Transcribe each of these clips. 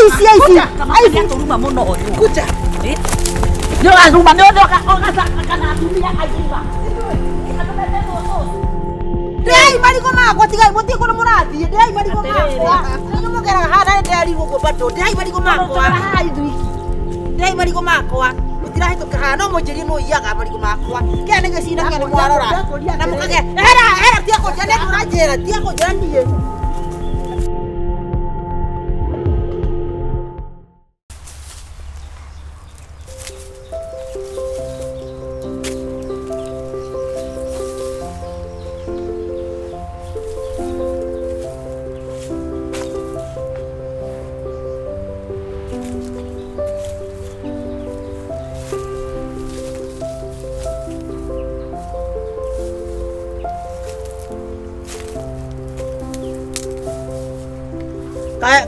Aici turuma muno uyu. Kuja. Ndio azuma ndio kana tumia aiva. Dei marigo makwa tigai muti kono murathi. Dei marigo makwa. Ndio mugera hana nderi gugo bado. Dei marigo makwa. Ha ithuiki. Dei marigo makwa. Mutirahituka hana munjiri no iyaga marigo makwa. Kene gicina kene mwarora. Na mukage. Era tia ko jane turajera. Tia ko jane niye.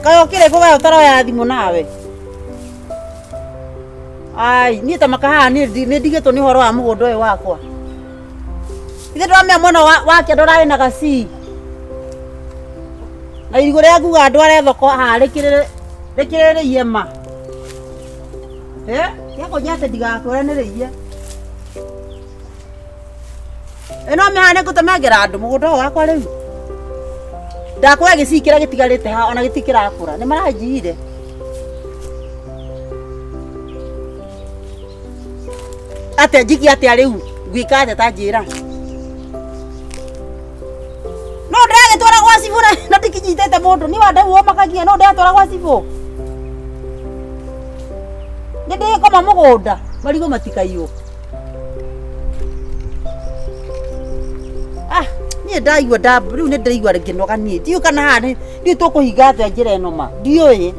Kayo kile kwa utara ya thimu nawe. Ai, ni tamakaha ni ndigeto ni horo wa mugondo we wakwa. Ithe ndamya mwana wake ndorare na gasi. Na irigo ria nguga ndware thoko ha rekirere yema. Yako nyate ndigakore ni riye. Eno mehane kutamagera andu mugondo wakwa riu. Ndakwa gicikira gitigarite ha ona gitikirakura ni maranjire ate njiki ate riu gwika ate tanjira no ndagitwara gwa cibu na ndikinyitete mundu ni wanda uo makagia no ndatwara gwa cibu ndi koma mugunda marigo matikaio ndaigua ndambu riu ni ndaigua nginoga nie ndiu kana hani ndiu tukuhinga atia njira ino ma ndiui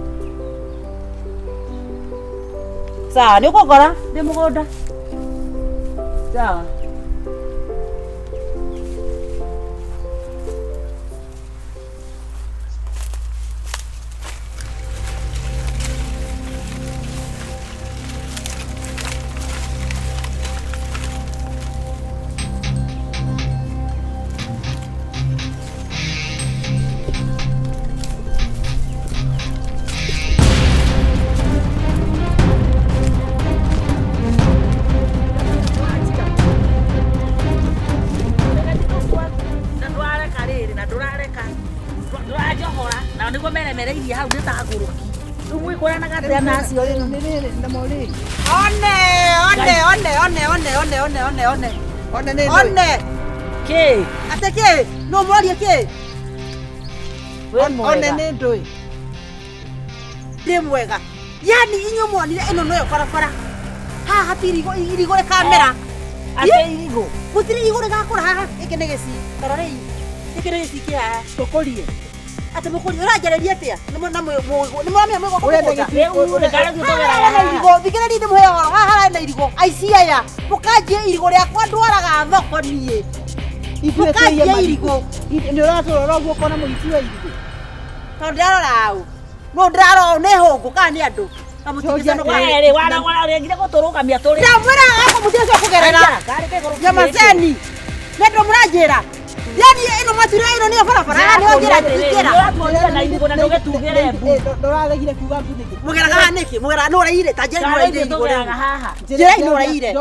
sawa ni ukogora ndi mugunda sawa One. Ke. Ate ke. No mwali ke. One ne ndoi. Demwega. Yani inyo mwani eno no farafara. Ha hatiri irigo le kamera. Ate irigo. Kutiri irigo le gakora ha ekenegesi. Kararei. Ekenegesi ke ha tokolie. Ate mukuri uragereria atia. Nimo namwe nimwamia mwego ko. Ure gara gutogera. Irigo bigera ndi muhe oro. Ha na irigo. Aici aya. Mukaje irigo ria kwa ndwaraga thoko nie. Itwekeiye irigo. Ndio ratorora guo kona muici wa irigo. To ndarora au. No ndarora ne hongo kana ni andu. Amutigisa no kwere wana rengire guturugamia turi. Ndamwira ako mutigisa kugerera. Nyamazeni. Nedo murajira. Yani ino matira ino ni farafara ni ojira tikira. Na irigo na ndoge tugere bu. Ndoragire kuga mbunike. Mugera ganiki, mugera no raire tajeri no raire irigo haha. Jira ino raire.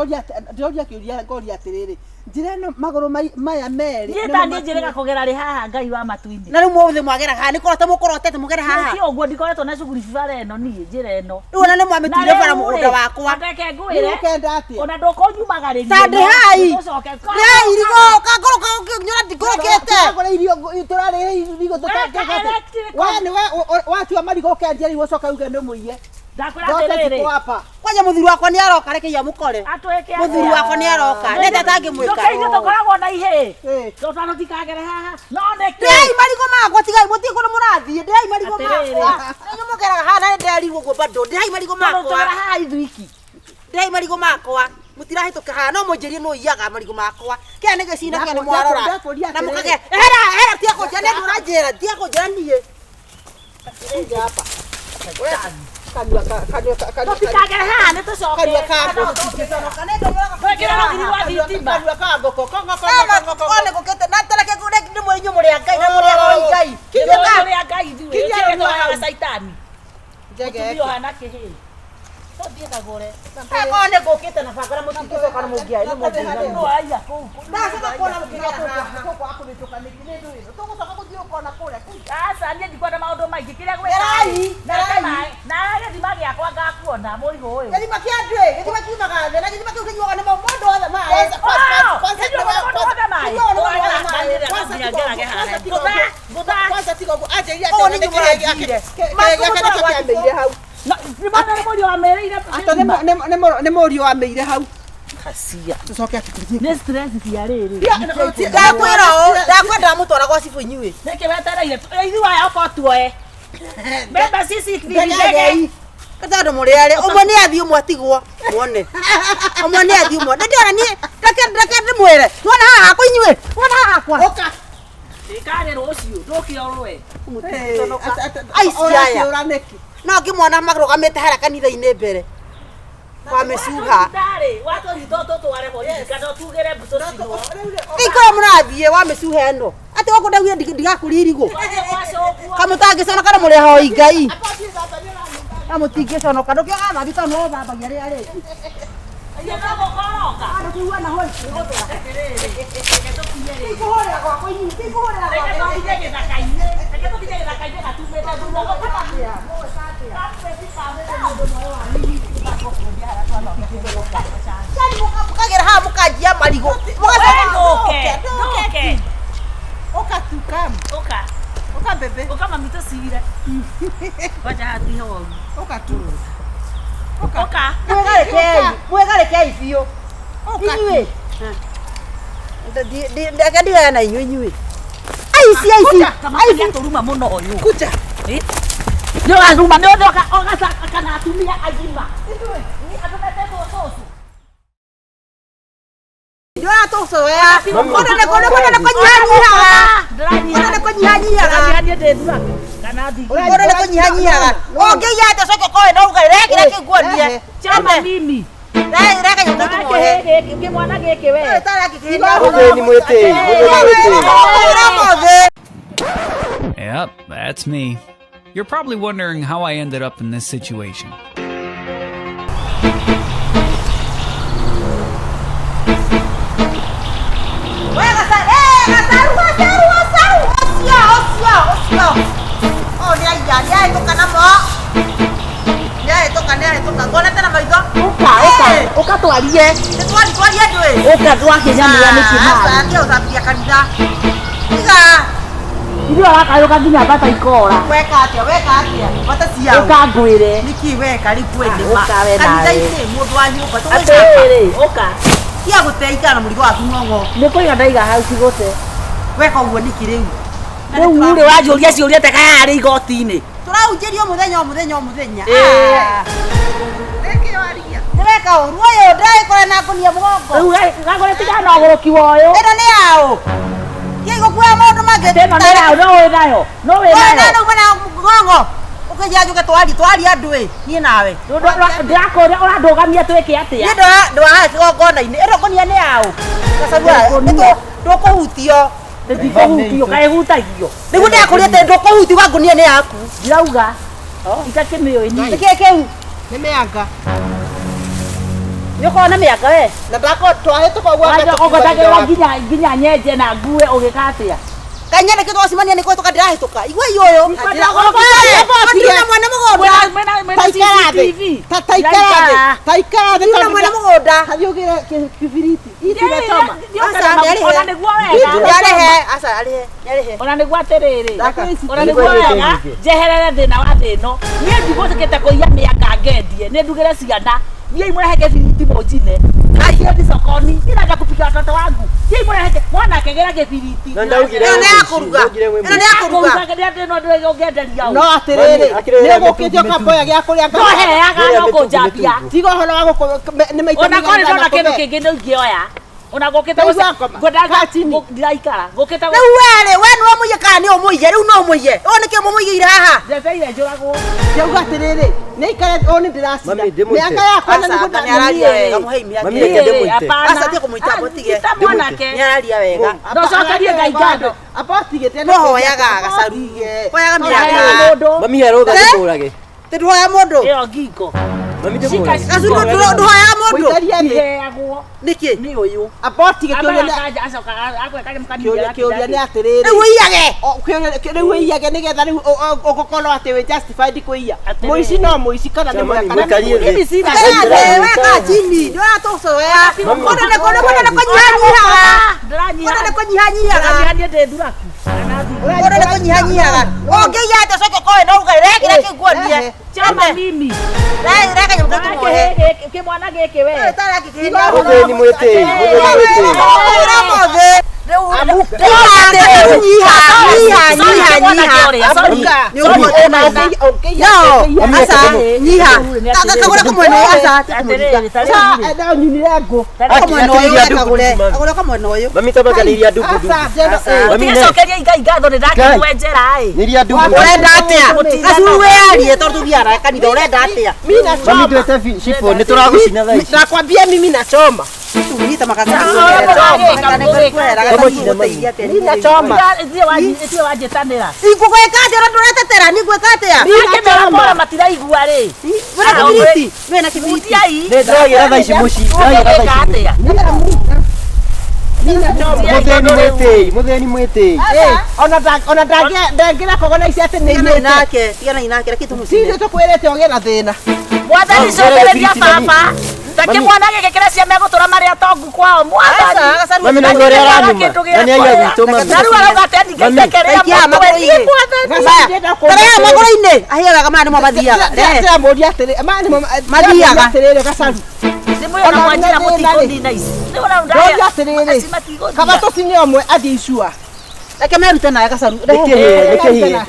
Ndoria kiuria ngori atiriri. Njira no maguru maya meri. Yeta ndi njirega kugera ri haha ngai wa matuini. Na riu mothe mwagera haha nikorete mukorotete mugera haha. Ti oguo ndikoretwo na cuguri cibara eno ni njira eno. Ona ni mwamitire bara mugunda wakwa. Ndeke ngwire. Ukenda ati. Ona ndoko nyumagariria. Tande hai. Ria irigo kagoro nyora ndikorokete. Kagoro irio turare irigo tutakete. Wani watu amarigo kendia ri wocoka uge ndo muiye. Ndakora terere. Kwanya muthuru wakwa ni aroka reke ya mukore. Atweke. Muthuru wakwa ni aroka. Nenda tangi mwika. Ndoke tokoragwo na ihe. Totano tikagere haha. No neke. Dei marigo makwa tigai muti kono murathi. Dei marigo makwa. Nyo mugera haha na nderi gugo bado. Dei marigo makwa. Totara haha ithuiki. Dei marigo makwa. Mutirahituka haha no munjiri no iyaga marigo makwa. Kene gicina kene mwarora. Na mukage. Era tia ko jane ndurajera. Tia ko jane nie. Nje hapa. Kanua tikagere haha ni tucoke. Kanua kango. Wekira no thiri wa thitima. Kanua kango kongo. One gukete na tereke gure ndi mwenyu muri ngai na muri wa ngai. Kiyo muri ngai thiwe. Kiyo no ya saitani. Njege. Ndio hana kihi. Todie kagure. Kone gokete na fakara mutingizo kana mugia ile mugia. No aya ko. Ndasema kona mugia kwa hapo nitoka nikine ndio hizo. Toko saka kudio kona kule. Asa ndiye ndikwa na maundu maingi kiria gwe. Na ndimagi yakwa ngakuona murigo uyu. Ndima kiandwe, ndima kiumaga, na ndima kiukinywa na mondo othe mai. Kwanza tigo aje ile tena ndikire yake. Yake hau. Nimana ni muri wa mereire. Ata ne muri wa meire hau. Kasia. Tucoke atukurie. Ni stress cia riri. Ndakwenda mutwara kwa cibu inyuĩ. Neke wetereire. Ithuĩ aya oka tuoe. Mbembe cici ndege. Katandu mũrĩare ũmwe nĩ athiĩ ũmwe atigwo muone. Ũmwe nĩ athiĩ ũmwe. Ndĩrona niĩ ndeke ndĩmwĩre. Tuona haha hakwa inyuĩ. Tuona haha hakwa. Oka. Ndĩkarĩ rũciũ ndũkĩorwe. Aici aya. No ngĩmona marũgamĩte harĩa kanitha-inĩ mbere. Kwa mesuha. Watu nitoto tware borithi kana tugere mbuto cino. Ikora mũrathiĩ wa mesuha ĩno. Ati wako ndagire ndigakũria irigo. Kamũtangĩcona kana mũrĩ hoi Ngai. Kamũtingĩconoka ndũkĩoga mathita no thambagia rĩa rĩ. Iyo kamo koroka. Ndũkiuga na hoi. Ikuhũrĩra gwakwa inyuĩ. Ikuhũrĩra gwakwa. Reke tũthiĩ gĩthaka-inĩ. Reke tũthiĩ gĩthaka-inĩ gatumĩte thutha gũkũrĩa. Mukagera haha mukanjia marigu. Mugacoke. Oka tu kam. Oka bebe. Oka mamito sire. Wacha hati ho. Oka tu. Oka. Mwegarekei biũ. Inyuĩ. Ndagadiga na inyuĩ. Aici. Aici turuma muno uyu. Kuja. Ndio aruma ndio oka kana atumia agima. Ni atumete bososu. Ndio atosoya. Mbona na kunyihanyihaga. Mbona na kunyihanyihaga. Ndio ndethura. Kana ndi. Mbona na kunyihanyihaga. Ongeiyate soke koe no ugai rekire kiguonie. Chama mimi. Reka nyuka tumohe. Kimwana giki we. Mutheni mwite. Yep, that's me. You're probably wondering how I ended up in this situation. Uka twarie. Twarie ndwe. Uka twakinyania niki mara. Sasa uthambia kanitha. Iga. Ndio akayuka nginya bata ikora. Weka atia. Bata cia. Uka ngwire. Niki weka riku ende ma. Uka we nawe. Kanitha-inĩ mũndũ wa nyũmba Atĩrĩrĩ, uka. Tia gũteithia na mũrigo waku ng'ong'o. Nĩ kũiga ndaiga hau cigũte. Weka ũguo nĩkĩ rĩu? Rĩu rĩ wanjũria ciũria teka harĩ igoti-inĩ. Tũraunjĩrio mũthenya. Reke warigia. Nĩweka ũru ũyũ ndĩrakora na ngũnia mũgongo. Rĩu gagũrĩ tiga na ũgũrũki woyũ. Ĩno nĩ yaũ. Tia igũkuoya maũndũ mangĩ. Ĩno nĩ yaũ no wĩ nayo. No wĩ nayo. Nauma na ng'ong'o. Ũkĩnjia njuke twarie andũ ĩ. Niĩ nawe. Ndĩrakũria ũrandũgamia twĩke atĩa. Niĩ ndwahaga kĩgongona-inĩ. Ĩno ngũnia nĩ yaũ. Gacagua ndũkũhutio. Ndĩkũhutio kaĩ hutagio. Nĩguo ndĩrakũrĩte ndũkũhutio wa ngũnia nĩ yaku. Ndĩrauga. Itakĩmĩũĩ niĩ. Nĩkĩ kĩu? Nĩ mĩanga. Nĩũkorwo na mĩanga we? Na ndako twahĩtũka ũguo. Ũgũtagĩrwo nginya nyenje na ngue ũgĩka atĩa? Kanya nĩ kĩtwacimania nĩ kũhĩtũka ndĩrahĩtũka. Igua iũyũ. Matirĩ mwana mũgũnda. Taikara thĩ. Nĩ mwana mũgũnda. Hathiĩ ũgĩre kibiriti. Itirechoma. Ona nĩguo wega. Nĩarĩhe. Ona nĩguo atĩrĩrĩ. Ona nĩguo wega. Njeherere thĩna wa thĩno. Niĩ ndigũtĩkĩte kũiya mĩanga ngendie. Nĩ ndugĩre ciana. Niĩ imũrehe kĩbiriti mũnjine. Athiĩ sokoni. Ninaenda kupikia watoto wangu. Niĩ imũrehe mwana akĩgĩra kĩbiriti. Ĩno nĩ ya kũruga. Ĩno nĩ ya kũruga. Ndĩno ndĩgũngenderia ũũ. No atĩrĩrĩ. Nĩ ũgũkĩte ũkamboya gĩa kũrĩa ngano. Ndoheaga no kũnjambia. Tiga ũhoro wa nĩ maita Ona korĩ ndona kĩndũ kĩngĩ nĩ ingĩoya. Ona ngũkĩte ngwendaga ndiraikara. Ngũkĩte rĩu werĩ we nĩwe mũiye kana nĩ ũmũiye rĩu no mũiye. Ũũ nĩkĩ mũmũigĩire haha? Njeteire njũragwo. Njauga atĩrĩrĩ nĩ ikare o nĩ ndĩracira. Mĩanga yakwa na nĩguo ndĩraria wega mũhei mĩanga. Aca tiĩ kũmũita mũtige. Nĩararia wega. Ndocokerie Ngai ngando. Apotigĩte no hoyaga gacaru. Hoyaga mĩanga. Mami arũga ndĩmũrage. Nduhoya mundu. Iyo ngingo. Mami ndimo. Gacaru nduhoya mundu. Heagwo. Niki? Ni uyu. Aboti gĩkĩũria nĩ atĩrĩrĩ. Rĩu wĩiyage. Rĩu wĩiyage nĩgetha rĩu ũgũkorwo atĩ wĩ justified kũiya. Mũici no mũici kana nĩ mweka. Weka chini. Ndũratũcoya. Ona nĩ kũnyihanyihaga. Ona nĩ kũnyihanyihaga. Ũngĩiya atĩ ũcoke ũkoe na ũrugarĩ rekĩra kĩguonie. Chama mimi. Reka nyamũ tũtũmohe. Kĩmwana gĩkĩ we. Mutheni mwĩtĩi. Mami tabaganiria ndugu. Mami Nĩcokeria Ngai ngatho nĩndakĩmwe njera ĩ. niria ndugu. Urenda atia? Gacaru wĩyarie tondũ tũthiaga kanitha urenda atia? Mami twete shifo nĩtũragũcina thaa ici. Nakwambia mimi nachoma. Tunyita makaka. Ninachoma. Ndio wanjĩtanĩra. Ingũgwĩka atĩa na ndũretetera? Nĩngwĩka atĩa? Nĩakĩmera matiraigua rĩ. Wĩna kĩbiriti? Wĩna kĩbiriti? Mutiai. Ndĩragĩra thaa ici mũciĩ. Ndĩragĩra thaa ici. Mutheni mwĩtĩi. Ona ndangĩra kogona ici atĩ nĩ Tigana inake, tigana inake, reke tũmũcine. Sisi tũkwĩrĩte ogĩa na thĩna. Mwathani cũthĩrĩria baba. Take mwana gĩkĩ kĩrĩa ciana megũtũra marĩ atongu kwao. Mwathani. Mami nĩ ngore aranuma. Na nĩ aiya gwitũ mami. Na rĩu arauga atĩ ndingĩtekerea mũtwe. Taraya magũrũ-inĩ. Ahiaga maya nĩmo mathiaga. Ndĩramũria atĩrĩ, maya nĩmo Mathiaga. atĩrĩrĩ Gacaru. Simũyona mwanjĩra mũtikũnina ici. Ndĩramũria atĩrĩrĩ, kaba tũcine ũmwe athiĩ icua. Reke merute nawe Gacaru. Nĩkĩhĩe.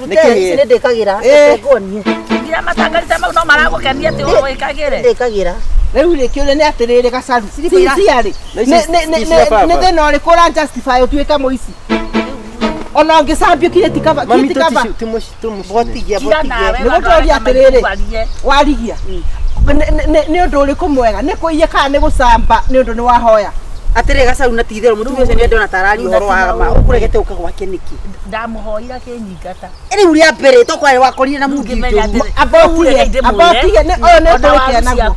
Nĩ ndĩkagĩra. Ngonie. Ngira matangarĩte mau no maragũkenia atĩ wĩkagĩre. Ndĩkagĩra. Rĩu rĩ kĩũria nĩ atĩrĩrĩ Gacaru. Siriba. Ciarĩ. Nĩ thĩna ũrĩkũ ũra justify ũtuĩke mũici. Ona ũngĩcambio kire tikaba. Mami Tikaba. Botigia. Nĩgũtũria atĩrĩrĩ. Warigia. Nĩ ũndũ ũrĩkũ mwega? Nĩ kũiya kana nĩ gũcamba nĩ ũndũ nĩ wahoya? Atĩrĩ Gacaru na titherũ mũtumia ũcio nĩ ndona tarari ũhoro wa ma. Ũkũregete ũka gwake nĩkĩ? Ndamũhoira kĩnyingata. Rĩu rĩa mbere tũkwarĩ wakorire na mũngi ũngĩ. Abotige nĩ ũyũ nĩ ũndũ ũrĩkĩa naguo.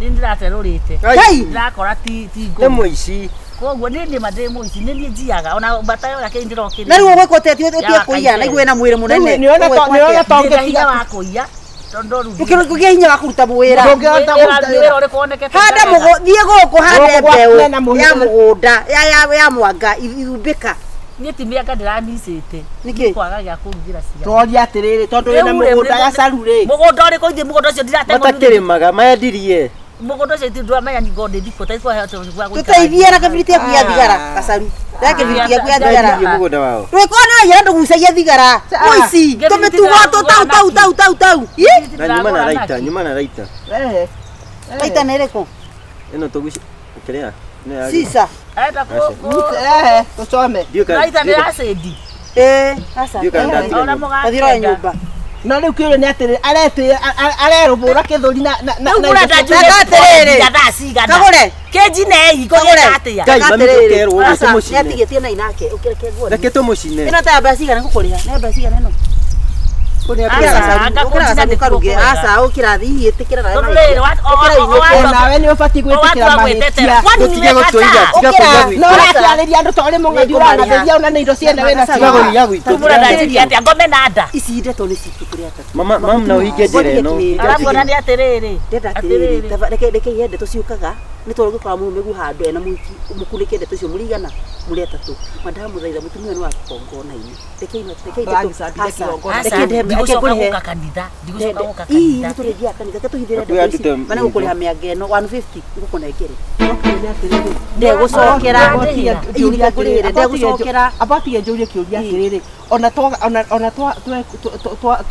Nĩ ndĩraterũrĩte. Ngai. Ndakora ti Nĩ mũici. koguo nĩ ndĩma ndĩ mũici nĩ niĩ njiaga ona mbata yo yake ndĩrokĩria. Na rĩu ũgwĩka ũtĩa ũtige kũiya na igwe na mwĩrĩ mũnene. Nĩona Ndĩna hinya wa kũiya. Ũkĩrũkia hinya wa kũruta wĩra. Handa thiĩ gũkũ hande mbeũ ya mũgũnda ya mwanga ithumbĩka. Niĩ ti mĩanga ndĩranicĩte. Nĩkĩ? Kwaga gĩa kũrugĩra ciana. Tũroria atĩrĩrĩ tondũ wĩna mũgũnda Gacaru rĩ. Mũgũnda ũrĩkũ ithuĩ mũgũnda ũcio ndiratemwo. Matakĩrĩmaga mendirie. Mũgũnda ũcio ndĩramenya ni ngode thikũ ta ikwa heto gwa gũikara. Tũteithie na kĩbiriti yaku ya thigara Gacaru. Reke kĩbiriti yaku ya thigara. Mũgũnda wao. Rwĩko nĩ wĩra ndũgucagia thigara. Mũici tũmĩtugo tau. Na nyuma na raita. Raita nĩ ĩrĩkũ? Ĩno tũguci. Kĩrĩa? Sisa. Enda ko. Tũcome. Raita nĩ acidi. Asa. Ona mũgaka. Kathiro nyũmba. No rĩu kĩũria nĩ atĩrĩrĩ arerũbũra kĩthũri na Kagũre. Kĩnjinei kũgĩra atĩa. Ngai mami tũkerwo Asa tũmũcine. nĩatigĩtie na inake ũkĩreke guo. Reke tũmũcine. Ĩno ta ya mbia cigana ngũkũrĩha. Nĩ mbia cigana ĩno? Asa ũkĩrathi ihĩtĩkĩra nawe. nawe nĩ ũbatiĩ gwĩtĩkĩra mahĩtia. Tũtige gũtũiya, tiga kũiya gwitũ. No ũrakĩarĩria andũ ta ũrĩ mũng'ethi ũranatheria ona nĩ indo ciene wĩna Tiga kũiya gwitũ. Tumura ndajiria atĩa ngome na nda. Ici ndeto nĩ ciitũ kũrĩ atatu. Mama no ũhinge njĩra ĩno. Arabu ona nĩ atĩrĩrĩ. Ndenda atĩrĩrĩ. Reke ihe ndeto ciũkaga. Nĩ tondũ gũkora mũmegu handũ ena mũkunĩke ndeto icio mũrigana mũrĩ atatũ. Madamu thaitha mũtumia nĩ wa kĩgongona-inĩ. Reke Ndigũcoka kanitha. Ndigũcoka gũka kanitha. tũrĩthia kanitha tũhithĩre ndeto ici. Mana gũkũrĩha mĩanga ĩno 150 ngũkũnengere. Ndegũcokera. Ndegũcokera. Abatige njũrie kĩũria atĩrĩrĩ ona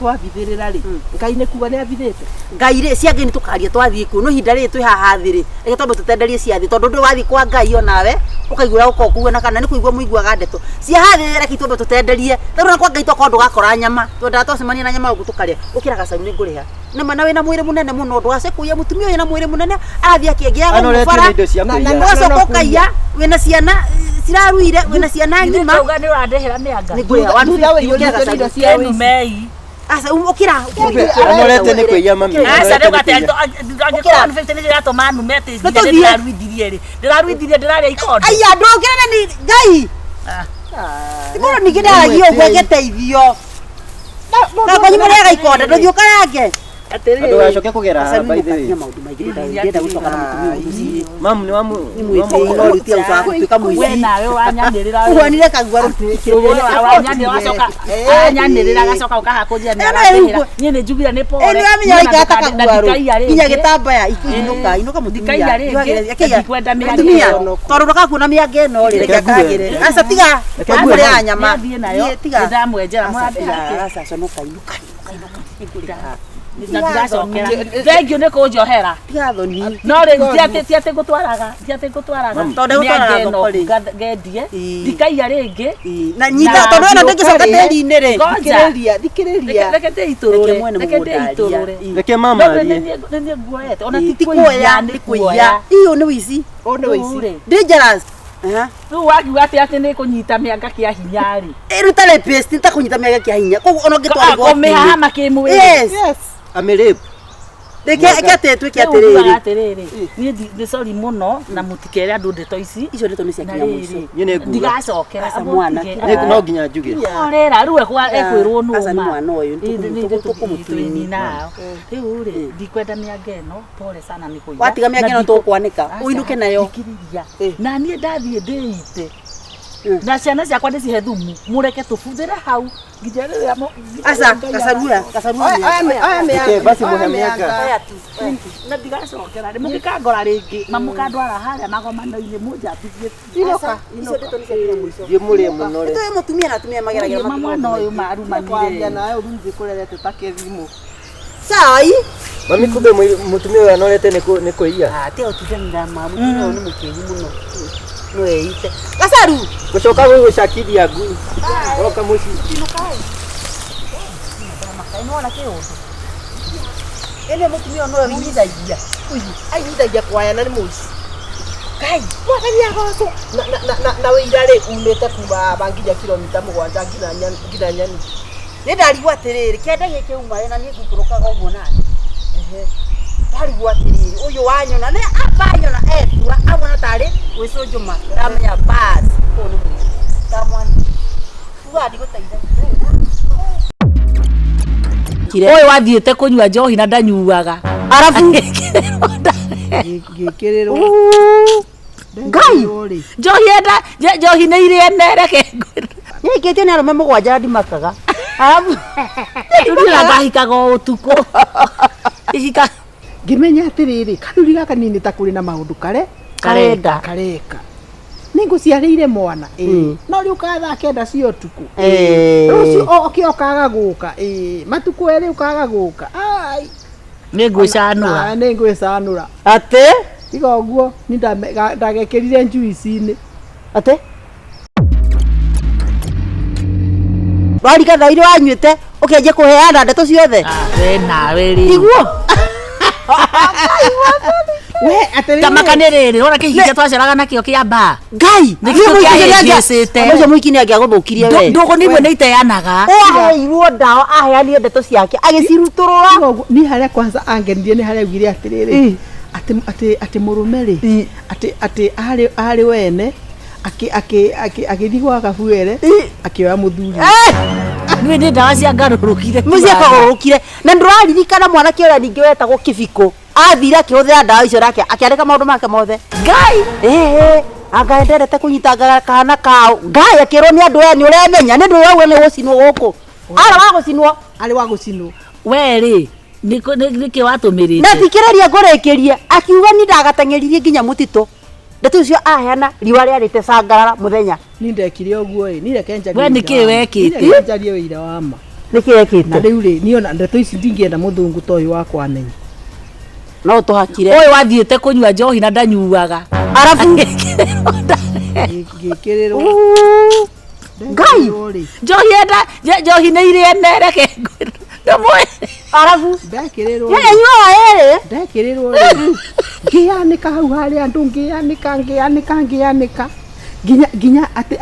twabithĩrĩra rĩ Ngai nĩ kuga nĩ abithĩte. Ngai rĩ ciangĩ nĩ tũkaria twathiĩ kuo no hinda rĩ twĩ haha thĩ rĩ reke twambe tũtenderie ciathi tondũ ndũ wathiĩ kwa Ngai onawe ũkaigua ũko kuona kana nĩ kũigua mũiguaga ndeto cia hathĩ reke twambe tũtenderie tondũ na kwa Ngai twakorwo ndũgakora nyama twenda twacemania na nyama ũguo tũkarĩa ũkĩra Gacaru nĩ ngũrĩha na wĩna mwĩrĩ mũnene mũno ndwacekuia mũtumia wĩna mwĩrĩ mũnene arathiĩ akĩengeaga mũbara na ũgacoka ũkaiya wĩna ciana ciraruire wĩna ciana ng'ima Nĩ ũrandehera mĩanga. nĩ ngũrĩha 150 Kenu mei. asa ukira anorete ni kwiya mami asa rĩu gate angĩkorwo 50 nĩ gatũma numete ndĩraruithirie ndĩrarĩa ikondo aya ndũngĩra ni ngai Timoro nigĩndaragia ũguo gĩteithio na kwanyu mũrĩaga ikondo ndũthiĩ ũkarange Ando gacoke kugera hapa by the way. Maũndũ maingĩ ndĩrenda gũcoka na mũtumia ũcio. Mamu ni wamu. Ni mwĩtĩi no rutia uca tuĩka mũici. we nawe wanyanĩrĩra Uonire kagua wanyanĩrĩra wacoka anyanĩrĩra gacoka ũkahakũnjia nĩarahĩra niĩ nĩ njugire nĩ pore ĩno yamenya ikata kagua kinya gĩtambaya inuka mũtumia ndikwenda mũtumia tondũ ndakakuona mĩanga ĩno rĩ reke akagĩre aca tiga kagũrĩa nyama tiga ndamwenjera mũrambia aca conoka inuka ndigacokera thengio nĩ kũnjohera tigathoni no rĩ tiatĩ ngũtwaraga tondũ mĩanga ĩno ngendie ndikaiya rĩngĩ na nyita tondũ ĩno ndĩngĩcoka tĩri-inĩ rĩ thikĩrĩria reke ndĩitũrũre Reke mama arie. nĩ nguoyete ona tikuoya nĩ kũiya iyo nĩ wici dangerous rĩu wakiuga atĩ nĩ kũnyita mĩanga kĩa hinya rĩ ĩruta rapist ta kũnyita mĩanga kĩa hinya koguo ona ũngĩtwara kũmĩhama kĩmwĩrĩ yes Amerep. reke twĩke atĩrĩrĩ niĩ nĩ sorry mũno na mũtikere andũ ndeto ici icio ndeto nĩ cia kinya mũico Nyine nguga. ndigacokera No nginya njuge. orera rĩu ekwĩrwo nũma asa nĩ mwana ũyũ tũkũmũtuĩni nao rĩu rĩ ndikwenda mĩanga ĩno pole sana nĩ kũiya watiga mĩanga ĩno tũkwanĩka ũinũke nayo na niĩ ndathiĩ ndĩite na ciana ciakwa ndĩcihe thumu mũreke tũbuthĩre hau nginya rĩrĩa asa kasarua Reke basi muhe mĩanga. na ndigacokera rĩ mũngĩkangora rĩngĩ na mũkandwara harĩa magomano-inĩ mũnjambithie inoka icio ndeto nĩ cia kinya mũico Thiĩ mũrĩe mũno rĩ. tũĩ mũtumia na atumia mageragĩra mwana ũyũ marumanire nawe urunzi kurerete takethimo sai Mami kumbe mutumia uyu anorete ni kuiya. teo tutanira mamu no nĩ mũkĩgu mũno no eite gasaru Gucoka gugucakithia ngui. Oka muci. Kainona kĩũndũ ĩno mũtumia no yithagia ayithagia kwaya na nĩ mũici kai mwathani agoco na wĩira rĩ umĩte kuma banginya kilomita 7 nginya nyani nĩ ndarigwo atĩrĩrĩ kĩanda gĩkĩ uma na niĩ ngũikũrũkaga ũguo nani ndarigwo atĩrĩrĩ ũyũ wanyona nĩ abanyona etua amona tarĩ gwĩcũnjũma ndamenya basi ũyũ nĩ mũici ndamwana uga ndigũteithagia ũyũ wathiĩte kũnyua njohi na ndanyuaga arabu ngĩkĩrĩrwo ngai njohi nĩ irĩ ene reke nĩaikĩtio nĩ arũme mũgwanja ndimakaga arabu rĩu ngahikaga ũtukũ ihika ngĩmenya atĩrĩrĩ kanuri gaka nini ta kũrĩ na maũndũ kareka nĩngũciarĩire mwana no rĩu kathaa kenda cia ũtukũ rũciũ okĩokaga gũka matukũ erĩ ũkaga gũka nĩngwĩcanũra atĩ tiga ũguo nĩ ndagekĩrire njuici-inĩ atĩ warika thaa iria wanyuĩte ũkĩanjia kũheana ndeto ciothe we nawe rĩ iguo we atĩrĩrĩ tamaka nĩ rĩrĩ ona kĩhinga twaceraga nakĩo kĩa mbaa ngai nĩkĩo kĩahĩngĩcĩte ũcio mũiki nĩ angĩagũthũkirie we ndũgũ nĩimwe nĩ iteanaga aheirwo ndawa aheanire ndeto ciake agĩcirutũrũra nĩ harĩa kwanza angenirie nĩ harĩa augire atĩrĩrĩ atĩ mũrũme rĩ atĩ arĩ wene agĩthiĩ gwa Kabuere akĩoya mũthuri nĩ nĩ ndawa cia ngarũrũkire mũciĩ akagũrũkire na ndũraririkana mwanake ũrĩa ningĩ wetagwo Kĩbiko athire akĩhũthĩra ndawa icio nake akĩandĩka maũndũ make mothe ngai anga ndendete kũnyita kana kao ngai akĩrwo nĩ andũ aya nĩ ũremenya nĩ ndũĩ wauga nĩ gũcinwo gũkũ arĩ wa gũcinwo we rĩ nĩkĩ watũmĩrĩte na thikĩrĩria ngũrĩkĩrie akiuga nĩ ndagateng'eririe nginya mũtitũ ndeto icio aheana riũa rĩarĩte cangarara mũthenya nĩ ndekire ũguo nĩ reke njarie we nĩkĩ wekĩte njarie wĩira wa ma nĩkĩ ekĩte na rĩu rĩ niona ndeto ici ndingĩenda mũthũngũ ta ũyũ wakwa amenya no tũhakire ũyũ wathiĩte kũnyua njohi na ndanyuaga arabu ngĩkĩrĩrwo ngai njohi nĩ irĩ ene reke ndũmwe arabu ndekĩrĩrwo nyuaga ĩrĩ ndekĩrĩrwo rĩ ngĩyanĩka hau harĩa andũ ngĩyanĩka nginya atĩ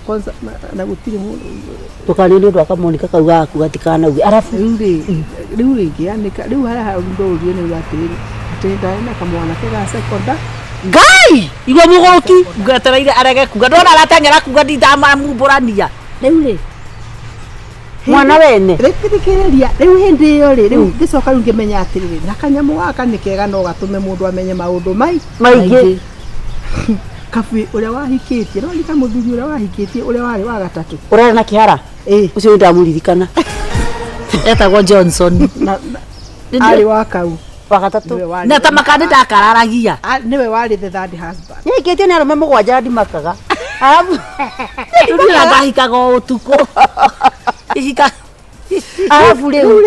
kwanza na gutiri mundu tukarinde twakamonika kauga aku gatikana uge arafu riu ringi anika riu hara ndorio ni gatiri atenda na kamwana kega sekonda ngai igwa mugoki ngatereire arege kuga ndona aratengera kuga ndithama mumburania riu mwana wene rekirikiria riu hindi iyo riu ngicoka riu ngimenya atiriri na kanyamu gaka ni kega no gatume mundu amenye maundu maingi kafi uria wahikitie no nika muthuri uria wahikitie uria wari wa gatatu urare na kihara ucio ndamuririkana etagwo Johnson ari wa kau wa gatatu na tamakani ndakararagia niwe wari the third husband nikitie ni arume mugwanja ndimakaga ndira ngahikaga utuko ihika arafu riu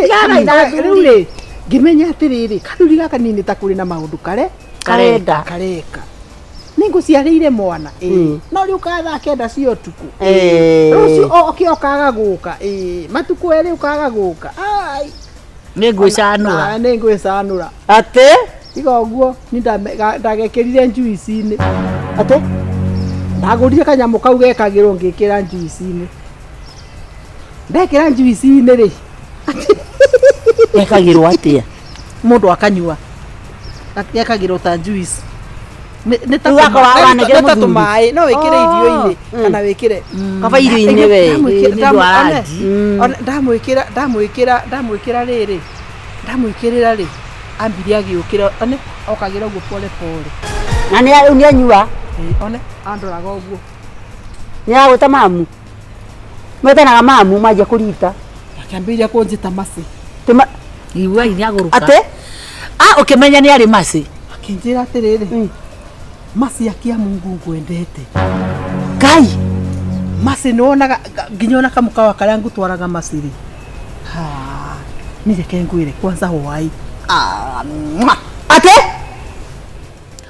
ngimenya atiriri kanuri gaka nini ta kuri na maundu kareka ninguciarire mwana no riu katha kenda cio tuku rucio okiokaga guka matuku eri ukaga guka ai ningwicanura ate igoguo ni ndagekirire njuici-ini ate ndagurire kanyamu kau gekagirwo ngikira njuici-ini ndekira njuici-ini ri ekagirwo atia mundu akanyua gekagirwo ta njuici ni ta tumai no wikire irio-ini kana wikire kaba irio-ini we ndamwikira riri ndamwikirira ri ambiria giukira one okagira uguo pole pole na ni anyua one andoraga uguo ni agwita mamu metanaga mamu maje kurita akiambiria kunjita masi iwa ini aguruka ate ukimenya ni ari masi akinjira atiriri masi akia Mungu ngwendete Ngai masi nonaga nginyona kamukawa karia ngutwaraga masiri ni reke ngwire kwanza hwai ate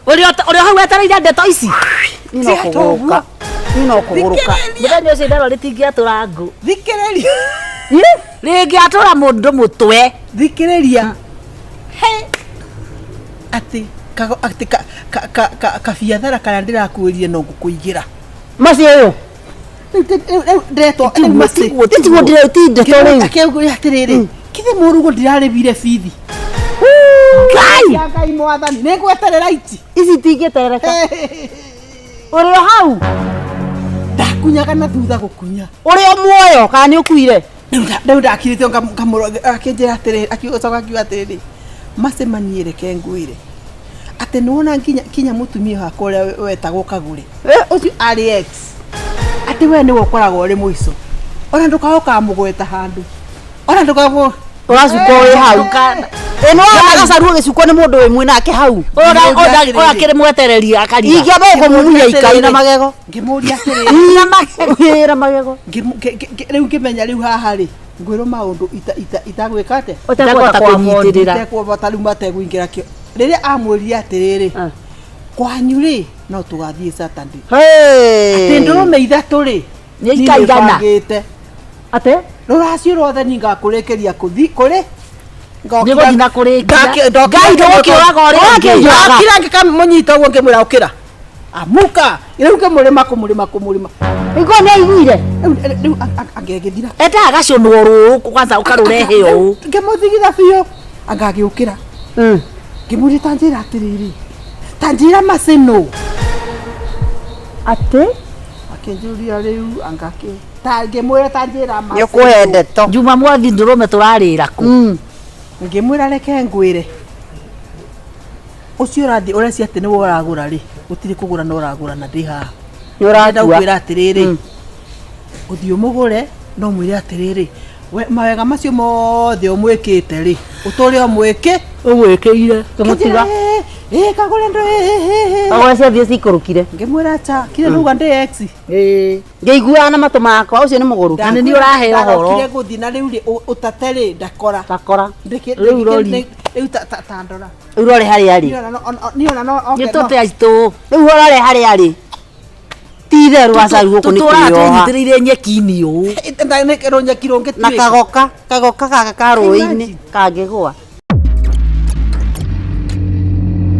uri hau etereire ndeto ici nino kuguruka muthenya ucio ndero ritingiatura ngu thikiriria ringiatura mundu mutwe thikiriria ati kabiathara karia ndirakuirie no ngukuigira masi uyu ndeto masi tiguo ndeto riu akeguri atiriri kithe murugo ndiraribire bithi Ngai mwathani ningweterera iti ici tingietereka uri hau ndakunyaga na thutha gukunya uri muoyo kana ni ukuire riu ndakirite ngamuro akinjira atiriri akiucoka akiuga atiriri macemanie reke ngwire ati nona kinya mutumia hakwa uria wetagwo Kagure ucio ari ex ati we niwe ukoragwo uri muico ona ndukahoka mugweta handu ona ndukago uracuka uri hau eno agacaruo gicukwo ni mundu wimwe nake hau ora kiri mwetereria akaria ingĩamba kũmumunya ikai na magego ngimuria atiriri na magego riu ngimenya riu haha ri ngwiro maundu itagwikate utegwota kũnyitirĩra itekũbota riu mategũingira kio riria amwĩrire atiriri kwanyu ri no tugathie Saturday ati ndurume ithatu ri nikaigana ate ruracio rothe ningakurekeria kuthi kuri nigo dina kurekia ngai ndokiuraga uri akira ngikamunyita uguo ngimwira ukira amuka riu ngimurima kumurima igo ni aiguire riu angegithira eta agacunwo ru kwanza ukarurehe u ngimuthigitha biu angagiukira ngimuri tanjira atiriri tanjira maseno ate akinjuria riu angake ngimwira tanjira maseno nikuende to juma mwathi ndurume turarira ku ngimwira reke ngwire ucio rathi urecia ati niwe uragura ri utiri kugura no uragura na ndi haha ni uratua atiriri uthio mugure no mwire atiriri we mawega macio mothe umwikite ri utore umwike umwikiire kumutiga Kagure ndo awacia thie cikurukire ngimwira cha kire nuga ndi ex ngeigua na matu makwa ucio ni muguru na ni urahe uhoro kire guthi na riu utateri ndakora riu rori riu tandora urore hari ari niona no nitote aitu riu urore hari ari titheru acaru guku ni kuyoha tunyitiriire nyeki-ini u ndane kero nyeki ronge na kagoka kaka karuini kangigwa